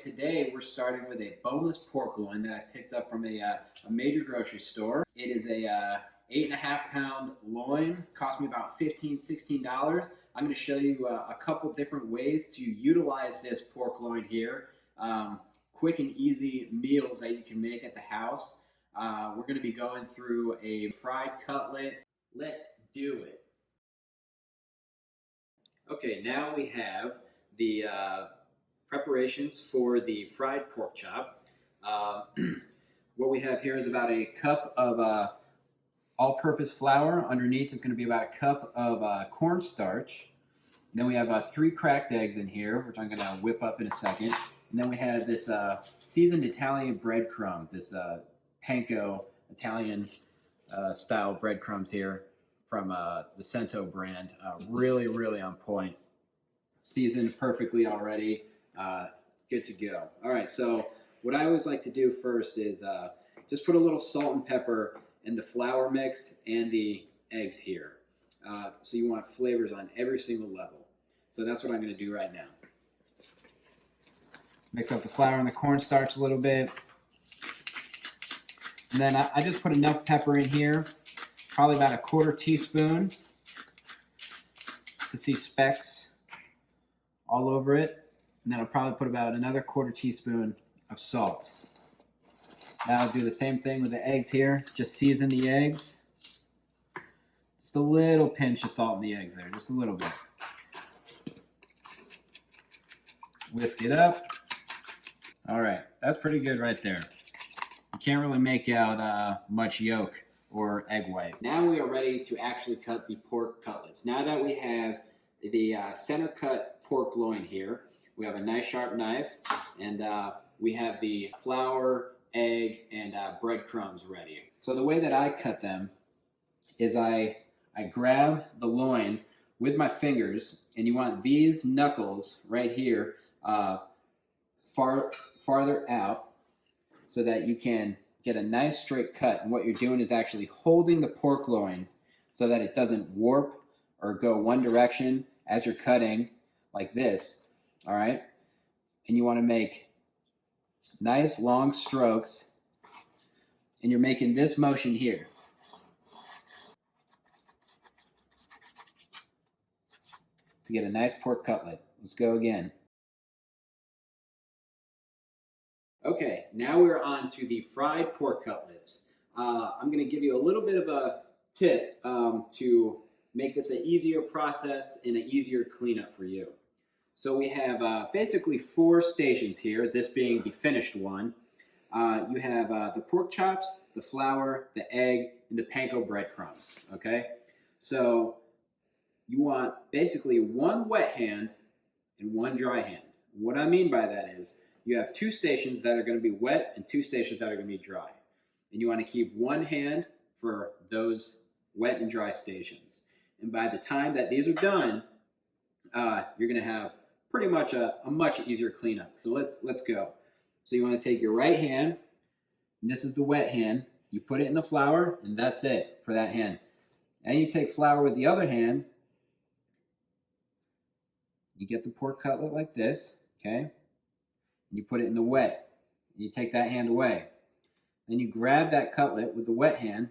Today we're starting with a boneless pork loin that I picked up from a major grocery store. It is a 8.5 pound loin, cost me about $15–16. I'm going to show you a couple different ways to utilize this pork loin here. Quick and easy meals that you can make at the house. We're going to be going through a fried cutlet. Let's do it. Okay, now we have the preparations for the fried pork chop. What we have here is about a cup of all-purpose flour. Underneath is going to be about a cup of cornstarch. Then we have 3 cracked eggs in here, which I'm going to whip up in a second. And then we have this seasoned Italian breadcrumb, this panko Italian style breadcrumbs here from the Cento brand. Really, really on point. Seasoned perfectly already. Good to go. All right, so what I always like to do first is just put a little salt and pepper in the flour mix and the eggs here. So you want flavors on every single level. So that's what I'm going to do right now. Mix up the flour and the cornstarch a little bit. And then I just put enough pepper in here, probably about a 1/4 teaspoon to see specks all over it. And then I'll probably put about another 1/4 teaspoon of salt. Now I'll do the same thing with the eggs here. Just season the eggs. Just a little pinch of salt in the eggs there, just a little bit. Whisk it up. All right, that's pretty good right there. You can't really make out much yolk or egg white. Now we are ready to actually cut the pork cutlets. Now that we have the center cut pork loin here, we have a nice sharp knife, and we have the flour, egg, and breadcrumbs ready. So the way that I cut them is I grab the loin with my fingers, and you want these knuckles right here farther out so that you can get a nice straight cut. And what you're doing is actually holding the pork loin so that it doesn't warp or go one direction as you're cutting like this. All right, and you want to make nice long strokes, and you're making this motion here. To get a nice pork cutlet. Let's go again. Okay, now we're on to the fried pork cutlets. I'm going to give you a little bit of a tip to make this an easier process and an easier cleanup for you. So we have basically 4 stations here, this being the finished one. You have the pork chops, the flour, the egg, and the panko breadcrumbs, okay? So you want basically 1 wet hand and 1 dry hand. What I mean by that is you have 2 stations that are going to be wet and 2 stations that are going to be dry. And you want to keep 1 hand for those wet and dry stations. And by the time that these are done, you're going to have pretty much a much easier cleanup. So let's go. So you want to take your right hand, and this is the wet hand. You put it in the flour, and that's it for that hand. And you take flour with the other hand. You get the pork cutlet like this, okay? And you put it in the wet. You take that hand away. Then you grab that cutlet with the wet hand,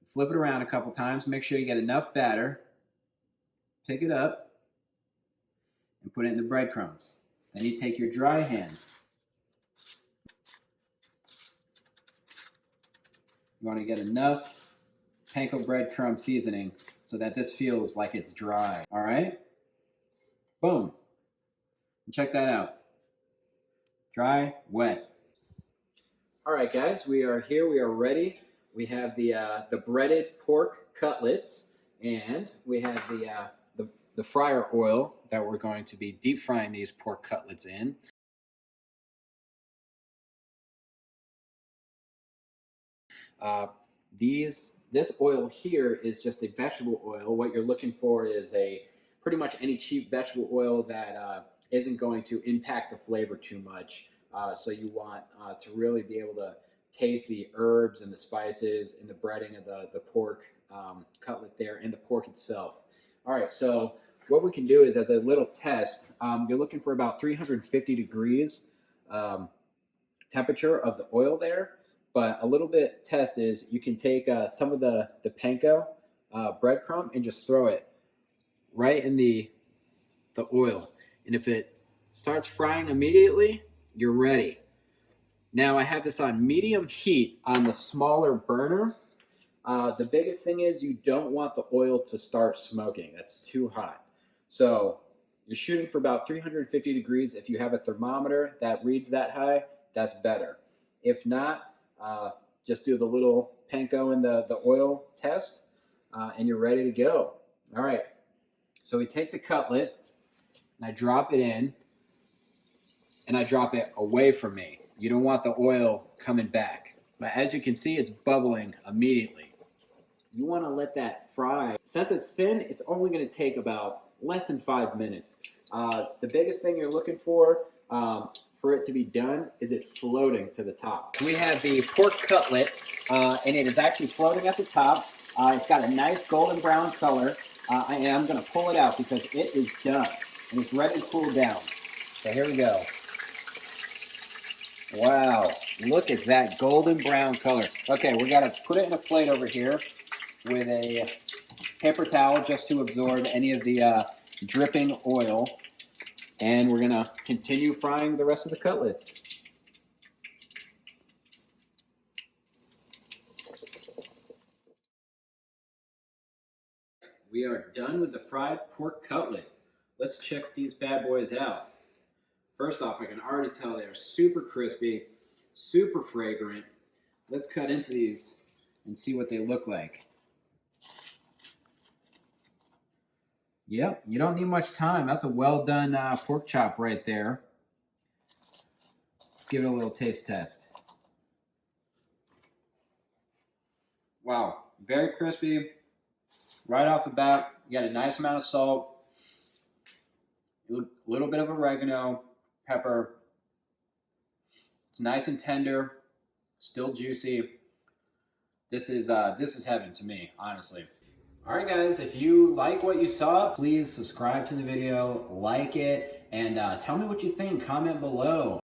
flip it around a couple times, make sure you get enough batter, pick it up, and put it in the breadcrumbs. Then you take your dry hand. You want to get enough panko breadcrumb seasoning so that this feels like it's dry. All right? Boom. And check that out. Dry, wet. All right, guys, we are here. We are ready. We have the breaded pork cutlets, and we have the fryer oil that we're going to be deep frying these pork cutlets in. This oil here is just a vegetable oil. What you're looking for is pretty much any cheap vegetable oil that isn't going to impact the flavor too much. So you want to really be able to taste the herbs and the spices and the breading of the pork cutlet there and the pork itself. All right, so what we can do is, as a little test, you're looking for about 350 degrees temperature of the oil there. But a little bit test is you can take some of the panko breadcrumb and just throw it right in the oil. And if it starts frying immediately, you're ready. Now I have this on medium heat on the smaller burner. The biggest thing is you don't want the oil to start smoking. That's too hot. So you're shooting for about 350 degrees. If you have a thermometer that reads that high, that's better. If not, just do the little panko in the oil test, and you're ready to go. All right. So we take the cutlet, and I drop it in, and I drop it away from me. You don't want the oil coming back. But as you can see, it's bubbling immediately. You want to let that fry. Since it's thin, it's only going to take about less than 5 minutes. The biggest thing you're looking for it to be done is it floating to the top. We have the pork cutlet, and it is actually floating at the top. It's got a nice golden brown color, and I'm going to pull it out because it is done, and it's ready to cool down. So here we go. Wow, look at that golden brown color. Okay, we got to put it in a plate over here with a paper towel just to absorb any of the dripping oil. And we're gonna continue frying the rest of the cutlets. We are done with the fried pork cutlet. Let's check these bad boys out. First off, I can already tell they're super crispy, super fragrant. Let's cut into these and see what they look like. Yep, you don't need much time. That's a well done pork chop right there. Let's give it a little taste test. Wow, very crispy. Right off the bat, you got a nice amount of salt, a little bit of oregano, pepper. It's nice and tender, still juicy. This is heaven to me, honestly. All right, guys, if you like what you saw, please subscribe to the video, like it, and tell me what you think. Comment below.